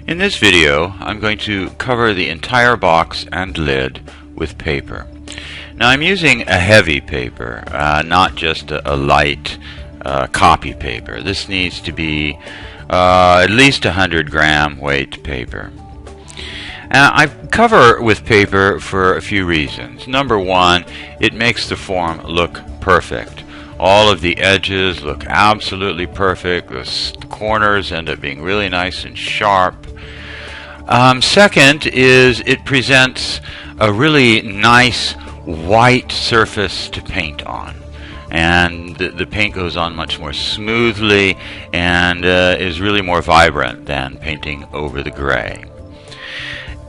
In this video, I'm going to cover the entire box and lid with paper. Now I'm using a heavy paper, not just a light copy paper. This needs to be at least 100-gram weight paper. I cover with paper for a few reasons. Number one, it makes the form look perfect. All of the edges look absolutely perfect. The corners end up being really nice and sharp. Second is it presents a really nice white surface to paint on. And the paint goes on much more smoothly and is really more vibrant than painting over the gray.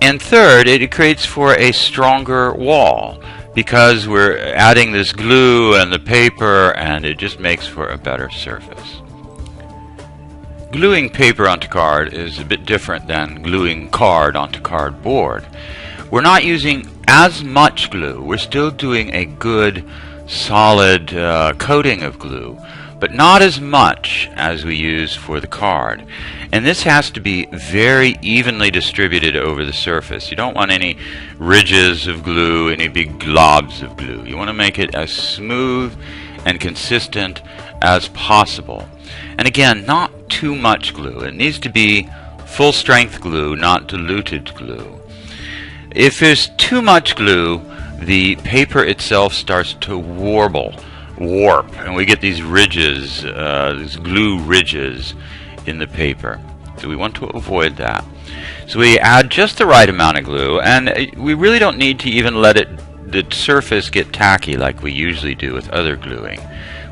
And third, it creates for a stronger wall because we're adding this glue and the paper, and it just makes for a better surface. Gluing paper onto card is a bit different than gluing card onto cardboard. We're not using as much glue. We're still doing a good, solid coating of glue, but not as much as we use for the card. And this has to be very evenly distributed over the surface. You don't want any ridges of glue, any big globs of glue. You want to make it as smooth and consistent as possible. And again, not too much glue. It needs to be full strength glue, not diluted glue. If there's too much glue, the paper itself starts to warp, and we get these ridges, these glue ridges in the paper. So we want to avoid that. So we add just the right amount of glue, and we really don't need to even let the surface get tacky like we usually do with other gluing.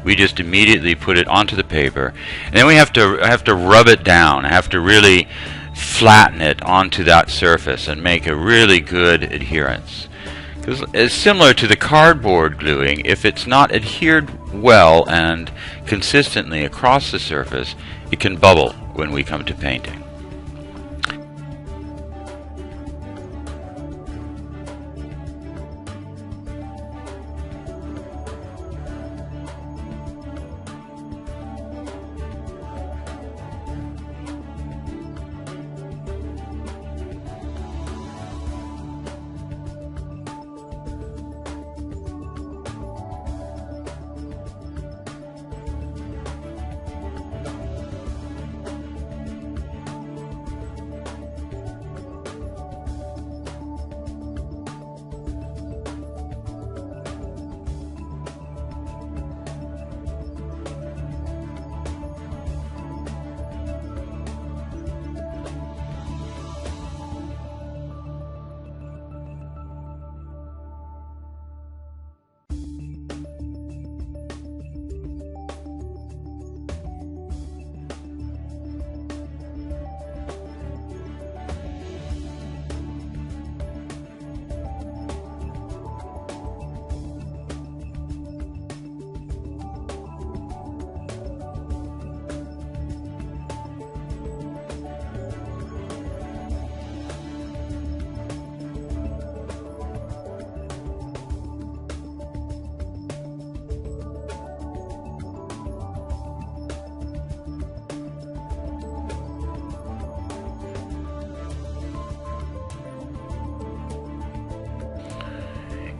We just immediately put it onto the paper, and then we have to rub it down. I have to really flatten it onto that surface and make a really good adherence. Because it's similar to the cardboard gluing. If it's not adhered well and consistently across the surface, it can bubble when we come to painting.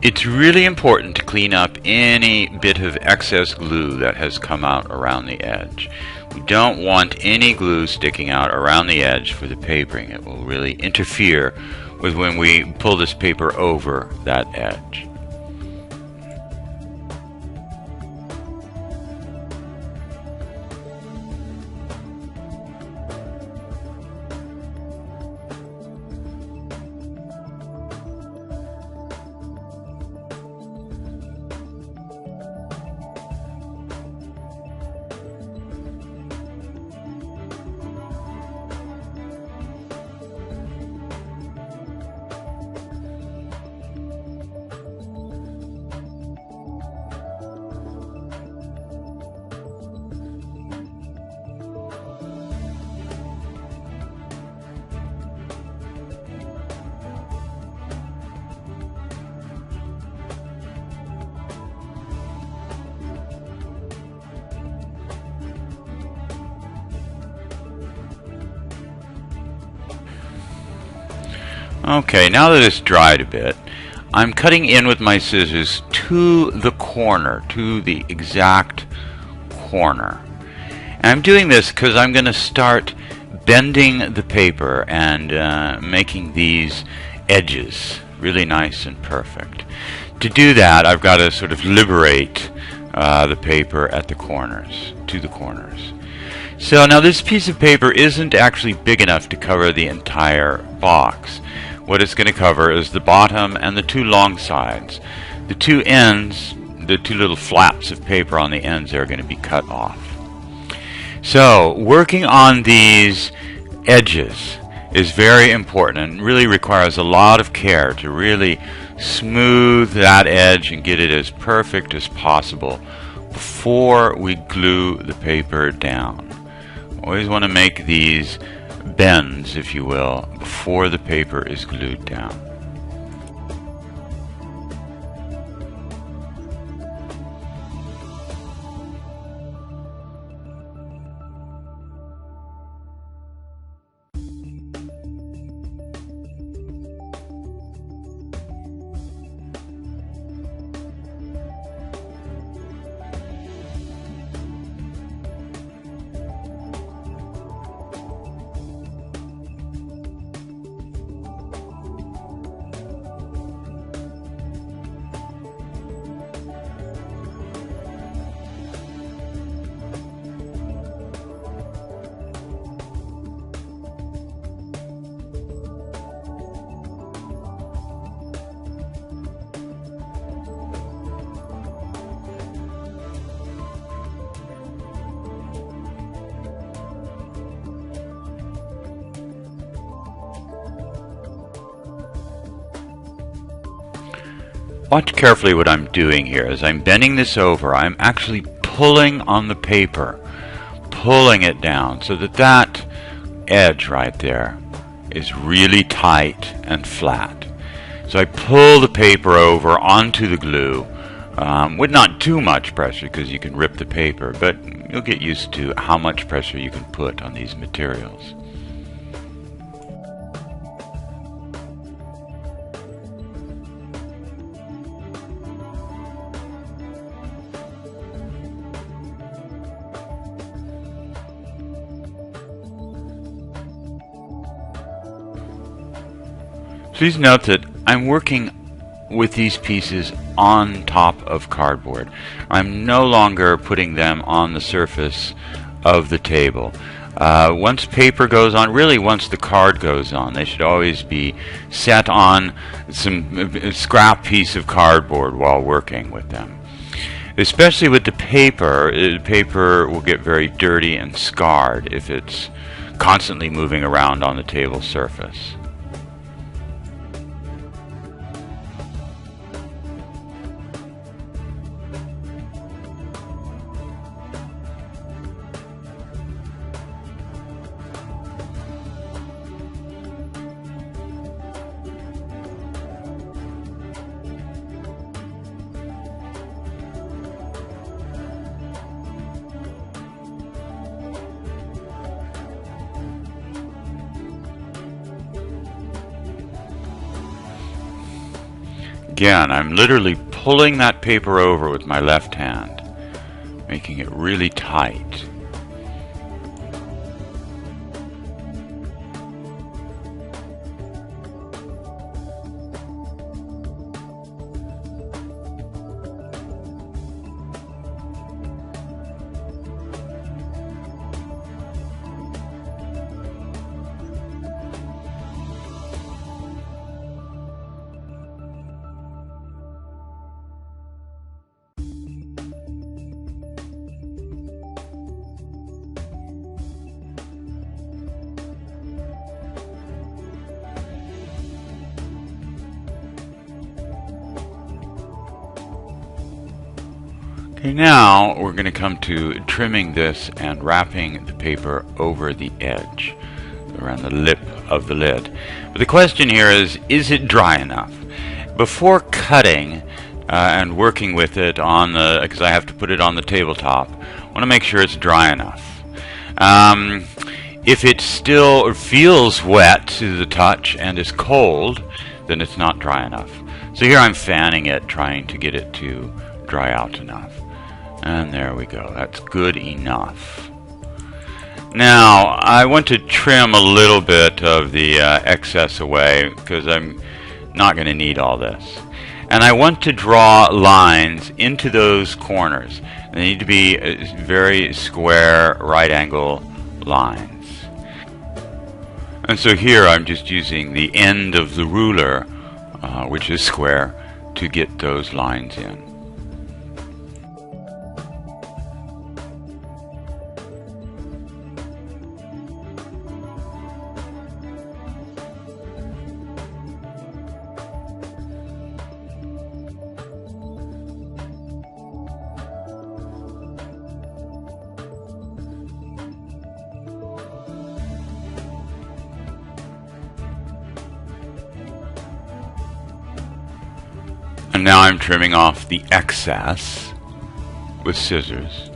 It's really important to clean up any bit of excess glue that has come out around the edge. We don't want any glue sticking out around the edge for the papering. It will really interfere with when we pull this paper over that edge. Okay, now that it's dried a bit, I'm cutting in with my scissors to the corner, to the exact corner. And I'm doing this because I'm going to start bending the paper and making these edges really nice and perfect. To do that, I've got to sort of liberate the paper at the corners, to the corners. So now this piece of paper isn't actually big enough to cover the entire box. What it's going to cover is the bottom and the two long sides. The two ends, the two little flaps of paper on the ends are going to be cut off. So working on these edges is very important and really requires a lot of care to really smooth that edge and get it as perfect as possible before we glue the paper down. Always want to make these bends, if you will, before the paper is glued down. Watch carefully what I'm doing here. As I'm bending this over, I'm actually pulling on the paper, pulling it down so that that edge right there is really tight and flat. So I pull the paper over onto the glue with not too much pressure because you can rip the paper, but you'll get used to how much pressure you can put on these materials. Please note that I'm working with these pieces on top of cardboard. I'm no longer putting them on the surface of the table. Once paper goes on, really once the card goes on, they should always be set on some scrap piece of cardboard while working with them. Especially with the paper will get very dirty and scarred if it's constantly moving around on the table surface. Again, I'm literally pulling that paper over with my left hand, making it really tight. Okay, now we're going to come to trimming this and wrapping the paper over the edge, around the lip of the lid. But the question here is it dry enough? Before cutting and working with it on the, because I have to put it on the tabletop, I want to make sure it's dry enough. If it still feels wet to the touch and is cold, then it's not dry enough. So here I'm fanning it, trying to get it to dry out enough. And there we go. That's good enough. Now, I want to trim a little bit of the excess away because I'm not going to need all this. And I want to draw lines into those corners. They need to be very square, right angle lines. And so here I'm just using the end of the ruler, which is square, to get those lines in. And now I'm trimming off the excess with scissors.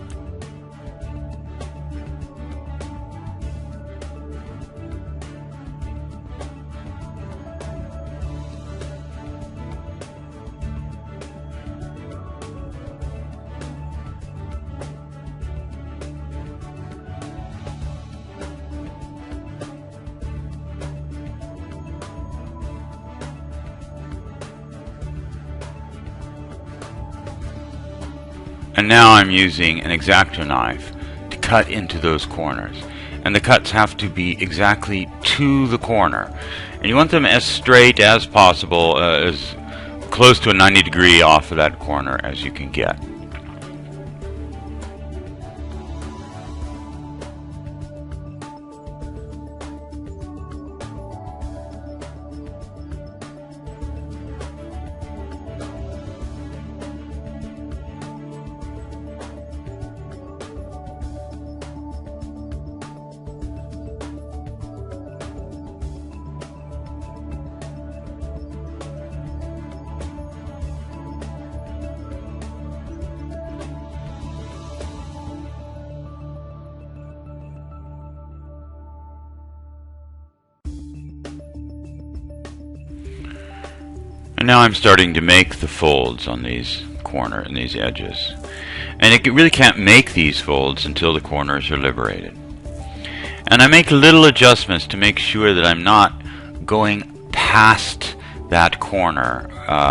And now I'm using an X-Acto knife to cut into those corners. And the cuts have to be exactly to the corner. And you want them as straight as possible, as close to a 90-degree off of that corner as you can get. And now I'm starting to make the folds on these corners and these edges. And it really can't make these folds until the corners are liberated. And I make little adjustments to make sure that I'm not going past that corner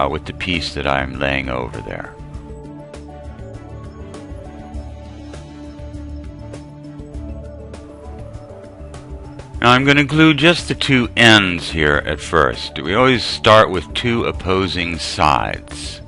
with the piece that I'm laying over there. Now I'm going to glue just the two ends here at first. We always start with two opposing sides.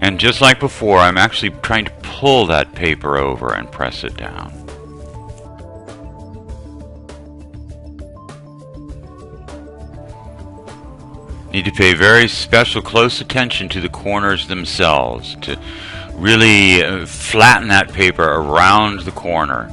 And just like before, I'm actually trying to pull that paper over and press it down. Need to pay very special close attention to the corners themselves to really flatten that paper around the corner.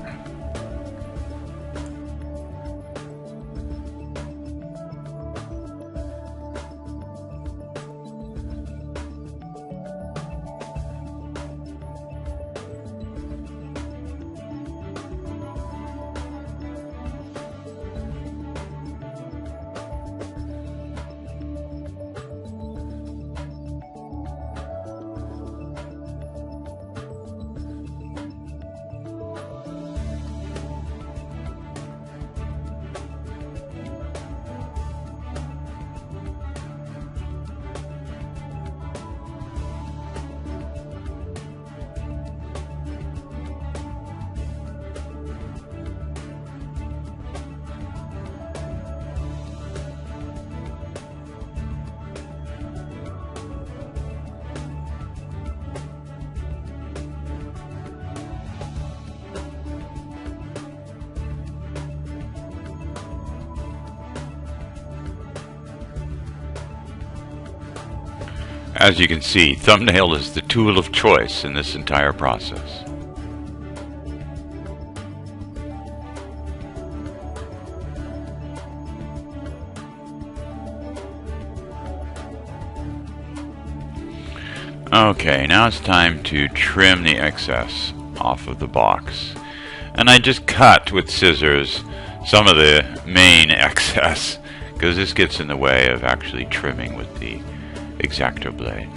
As you can see, thumbnail is the tool of choice in this entire process. Okay, now it's time to trim the excess off of the box. And I just cut with scissors some of the main excess, because this gets in the way of actually trimming with the X-Acto blade.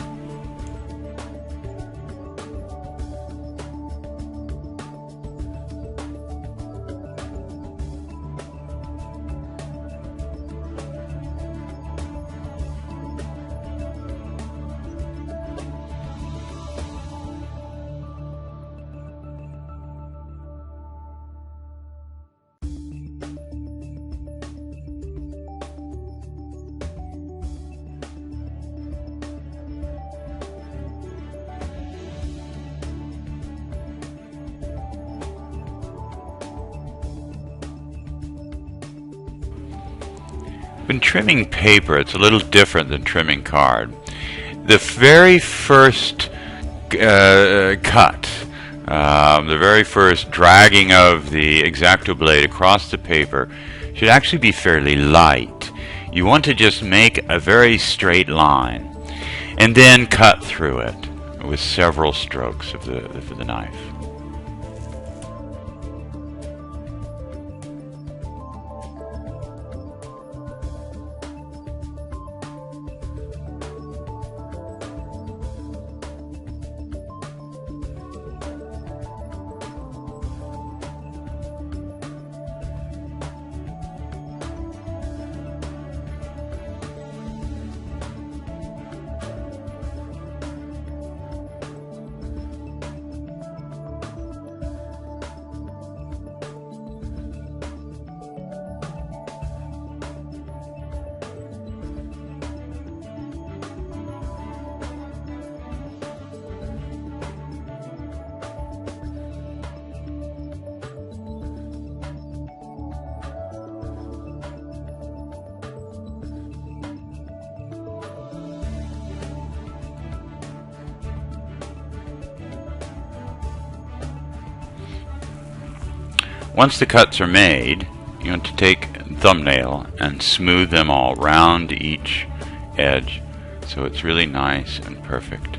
When trimming paper, it's a little different than trimming card. The very first cut, the very first dragging of the X-Acto blade across the paper should actually be fairly light. You want to just make a very straight line and then cut through it with several strokes of the knife. Once the cuts are made, you want to take a thumbnail and smooth them all round each edge so it's really nice and perfect.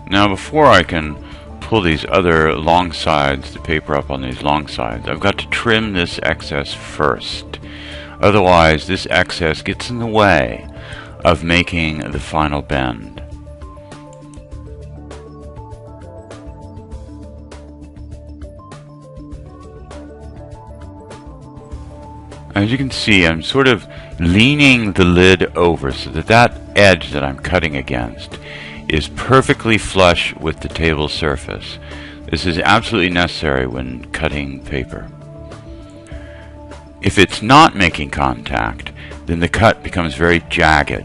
Now before I can pull these other long sides, the paper up on these long sides, I've got to trim this excess first. Otherwise this excess gets in the way of making the final bend. As you can see, I'm sort of leaning the lid over so that that edge that I'm cutting against is perfectly flush with the table surface. This is absolutely necessary when cutting paper. If it's not making contact, then the cut becomes very jagged.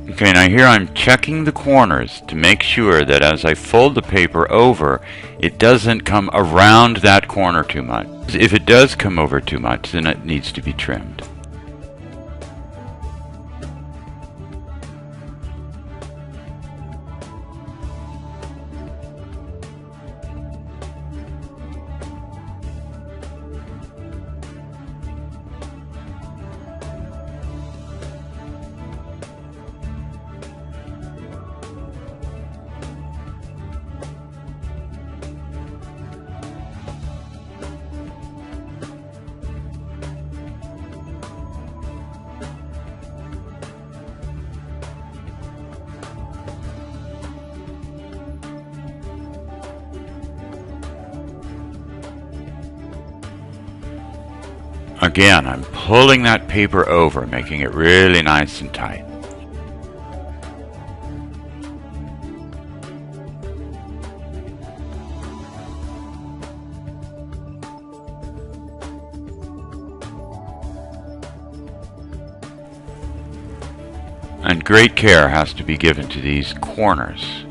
Okay, now here I'm checking the corners to make sure that as I fold the paper over, it doesn't come around that corner too much. If it does come over too much, then it needs to be trimmed. Again, I'm pulling that paper over, making it really nice and tight. And great care has to be given to these corners.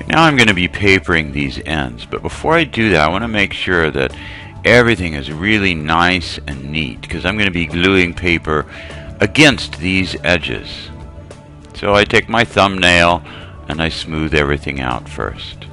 Now I'm going to be papering these ends, but before I do that I want to make sure that everything is really nice and neat, because I'm going to be gluing paper against these edges. So I take my thumbnail and I smooth everything out first.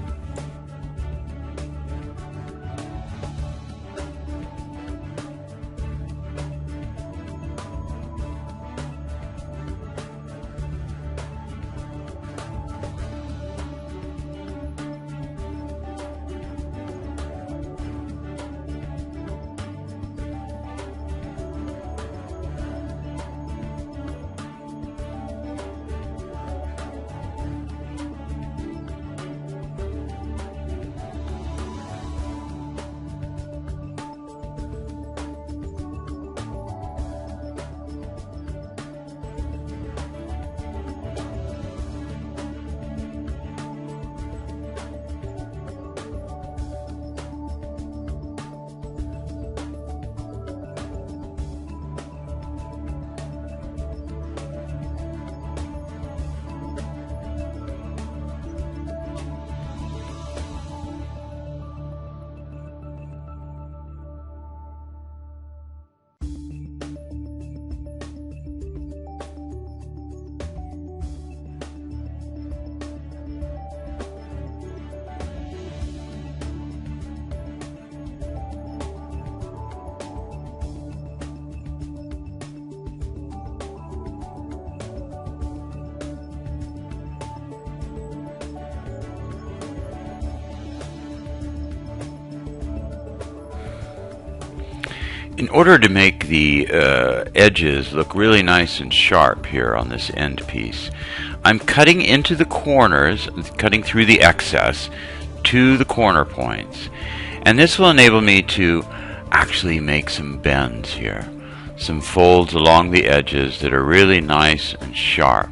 In order to make the edges look really nice and sharp here on this end piece, I'm cutting into the corners, cutting through the excess to the corner points. And this will enable me to actually make some bends here, some folds along the edges that are really nice and sharp.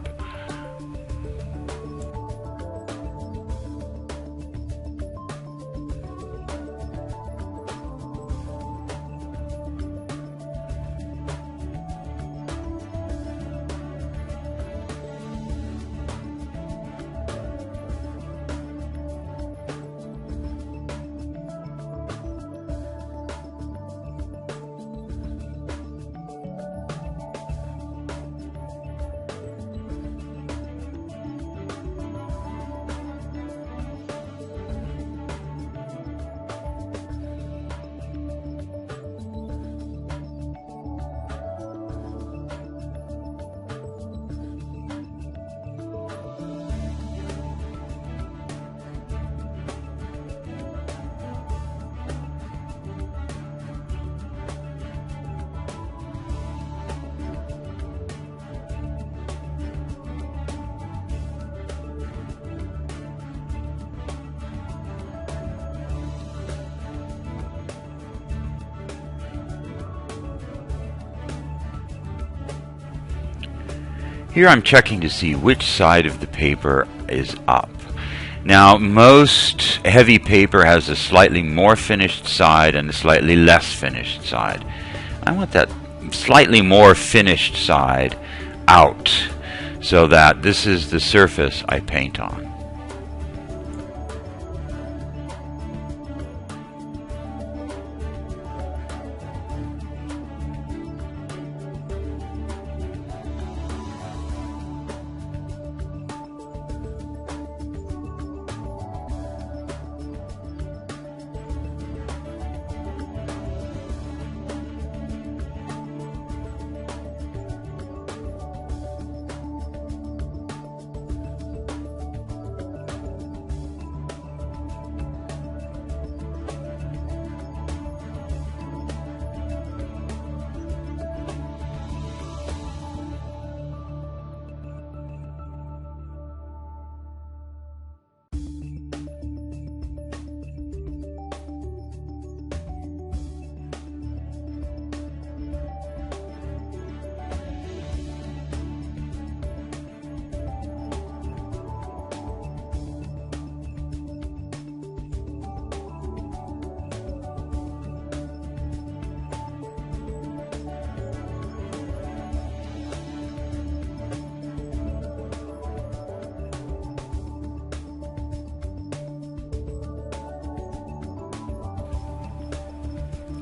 Here I'm checking to see which side of the paper is up. Now, most heavy paper has a slightly more finished side and a slightly less finished side. I want that slightly more finished side out so that this is the surface I paint on.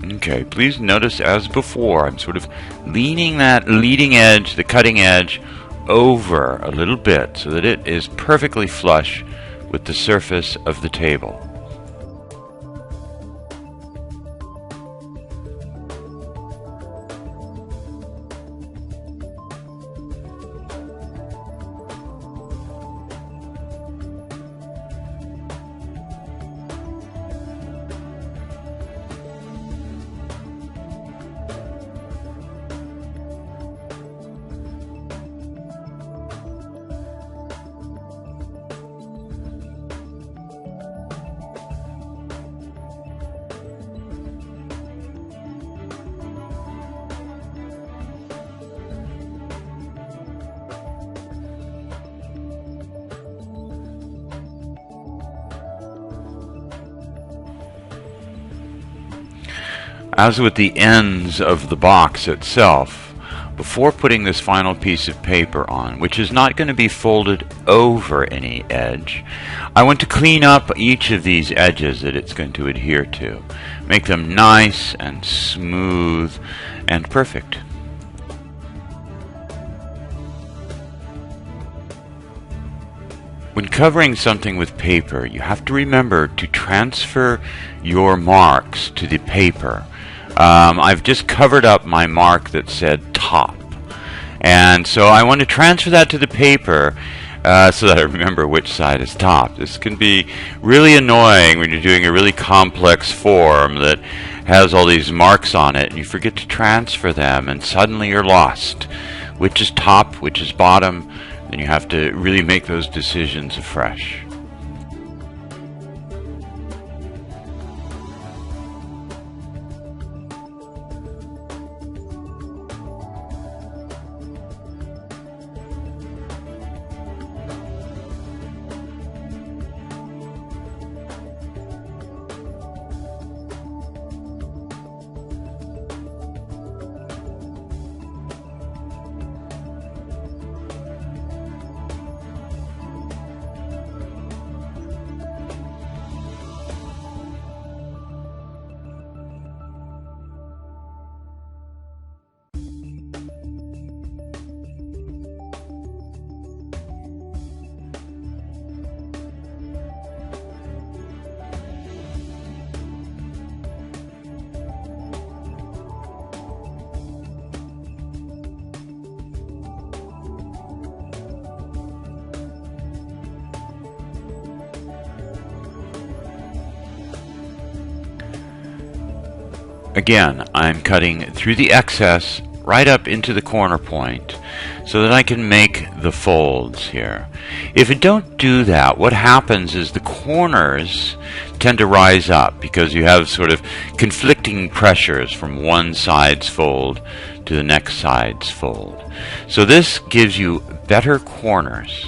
Okay, please notice as before, I'm sort of leaning that leading edge, the cutting edge, over a little bit so that it is perfectly flush with the surface of the table. As with the ends of the box itself, before putting this final piece of paper on, which is not going to be folded over any edge, I want to clean up each of these edges that it's going to adhere to. Make them nice and smooth and perfect. When covering something with paper, you have to remember to transfer your marks to the paper. I've just covered up my mark that said top, and so I want to transfer that to the paper so that I remember which side is top. This can be really annoying when you're doing a really complex form that has all these marks on it and you forget to transfer them and suddenly you're lost. Which is top, which is bottom, and you have to really make those decisions afresh. Again, I'm cutting through the excess right up into the corner point so that I can make the folds here. If you don't do that, what happens is the corners tend to rise up because you have sort of conflicting pressures from one side's fold to the next side's fold. So this gives you better corners.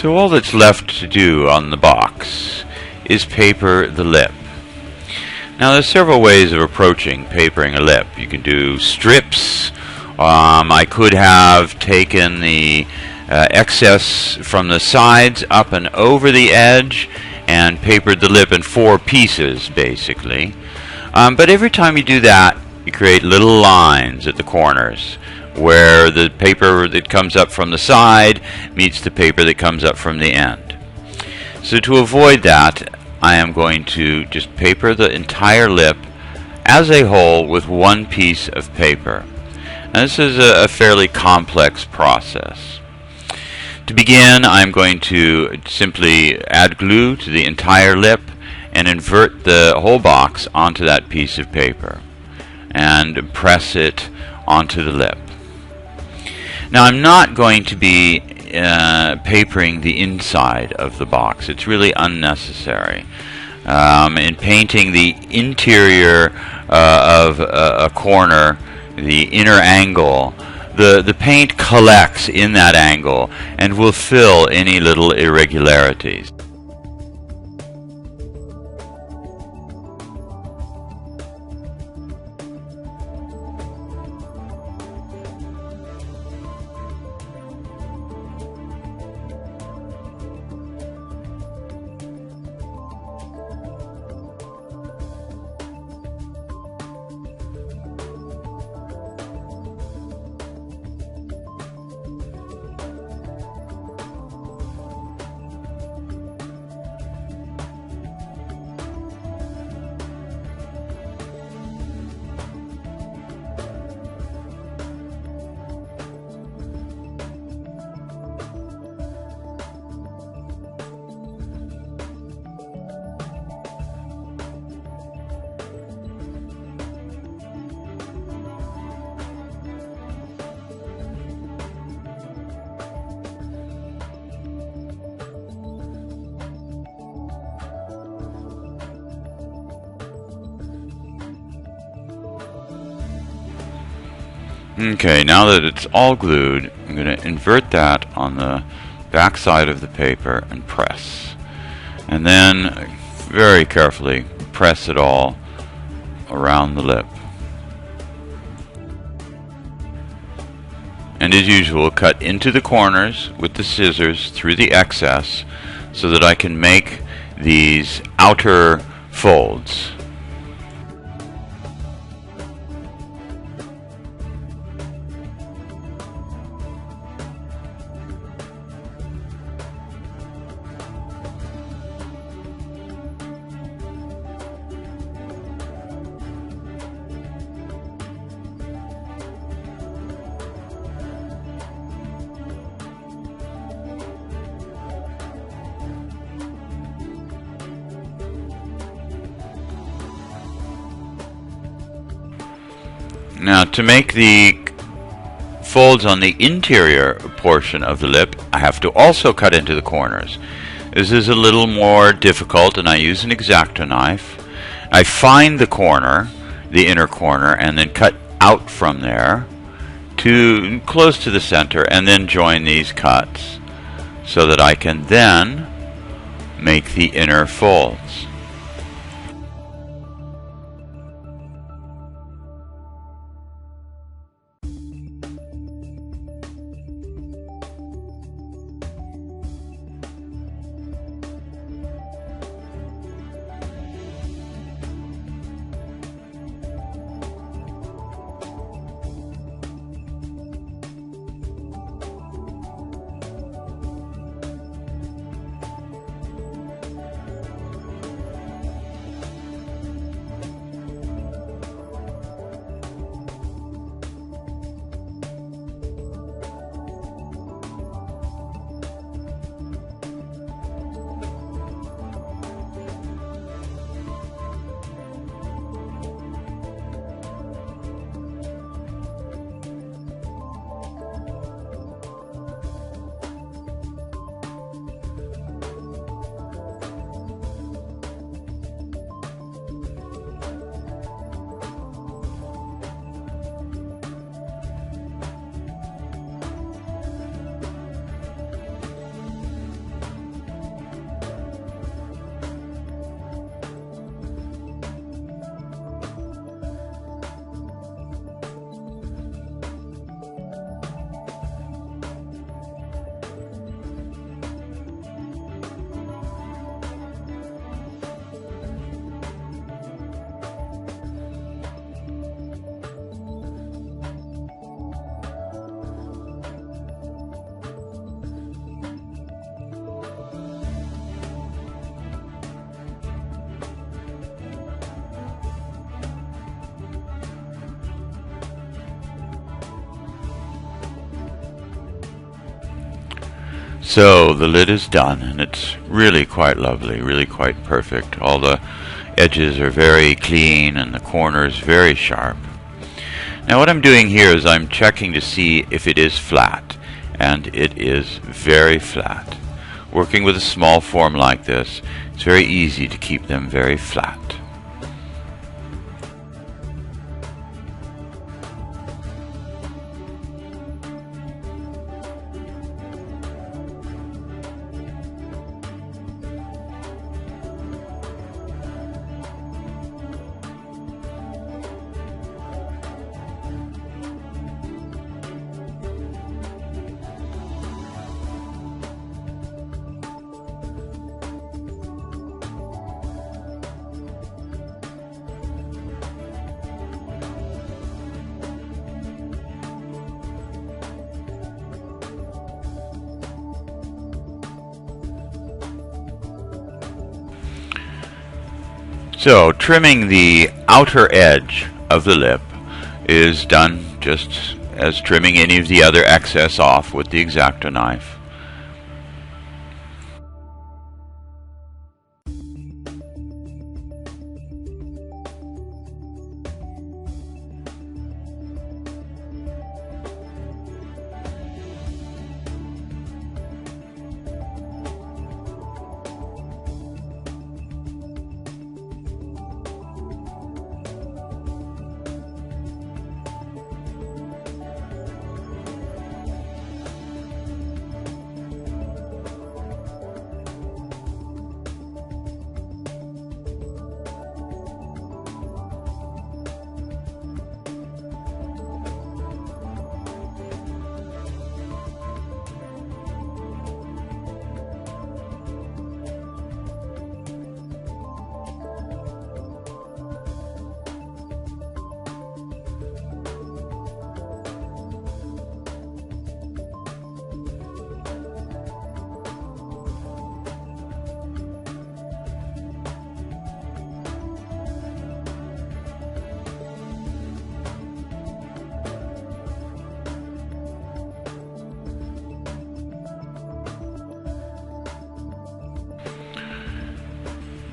So all that's left to do on the box is paper the lip. Now there's several ways of approaching papering a lip. You can do strips. I could have taken the excess from the sides up and over the edge and papered the lip in 4 pieces basically. But every time you do that, you create little lines at the corners where the paper that comes up from the side meets the paper that comes up from the end. So to avoid that, I am going to just paper the entire lip as a whole with 1 piece of paper. Now this is a fairly complex process. To begin, I'm going to simply add glue to the entire lip and invert the whole box onto that piece of paper and press it onto the lip. Now I'm not going to be papering the inside of the box. It's really unnecessary. In painting the interior of a corner, the inner angle, the paint collects in that angle and will fill any little irregularities. Okay, now that it's all glued, I'm going to invert that on the back side of the paper and press. And then very carefully press it all around the lip. And as usual, cut into the corners with the scissors through the excess so that I can make these outer folds. Now to make the folds on the interior portion of the lip, I have to also cut into the corners. This is a little more difficult and I use an X-Acto knife. I find the corner, the inner corner, and then cut out from there to close to the center and then join these cuts so that I can then make the inner folds. So the lid is done, and it's really quite lovely, really quite perfect. All the edges are very clean and the corners very sharp. Now what I'm doing here is I'm checking to see if it is flat, and it is very flat. Working with a small form like this, it's very easy to keep them very flat. So trimming the outer edge of the lip is done just as trimming any of the other excess off with the X-Acto knife.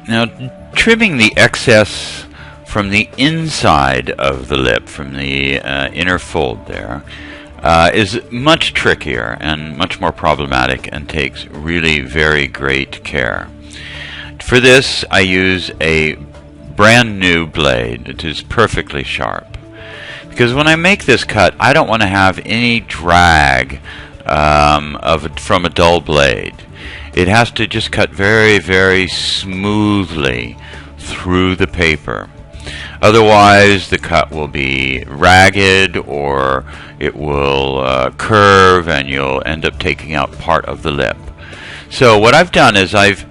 Now, trimming the excess from the inside of the lip, from the inner fold there, is much trickier and much more problematic and takes really very great care. For this, I use a brand new blade. It is perfectly sharp. Because when I make this cut, I don't want to have any drag from a dull blade. It has to just cut very, very smoothly through the paper. Otherwise, the cut will be ragged, or it will curve, and you'll end up taking out part of the lip. So what I've done is I've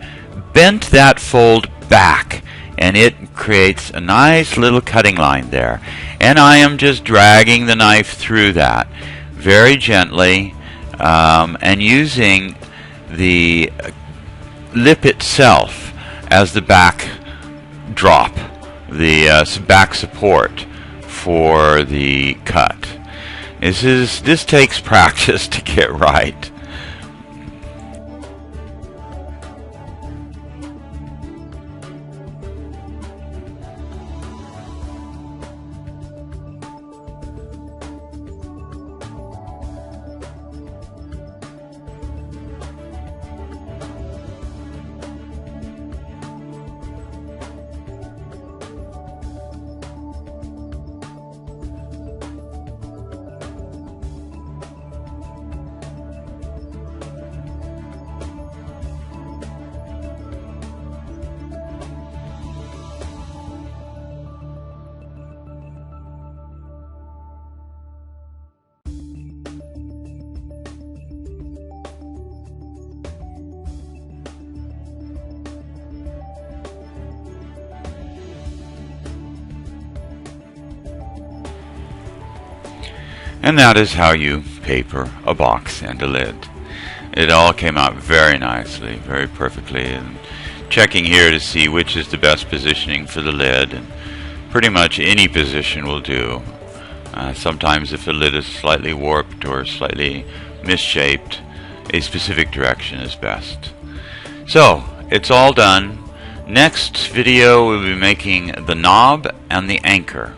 bent that fold back, and it creates a nice little cutting line there. And I am just dragging the knife through that very gently, and using the lip itself as the back drop, the back support for the cut. This takes practice to get right. And that is how you paper a box and a lid. It all came out very nicely, very perfectly, and checking here to see which is the best positioning for the lid, and pretty much any position will do. Sometimes if the lid is slightly warped or slightly misshaped, a specific direction is best. So, it's all done. Next video we'll be making the knob and the anchor.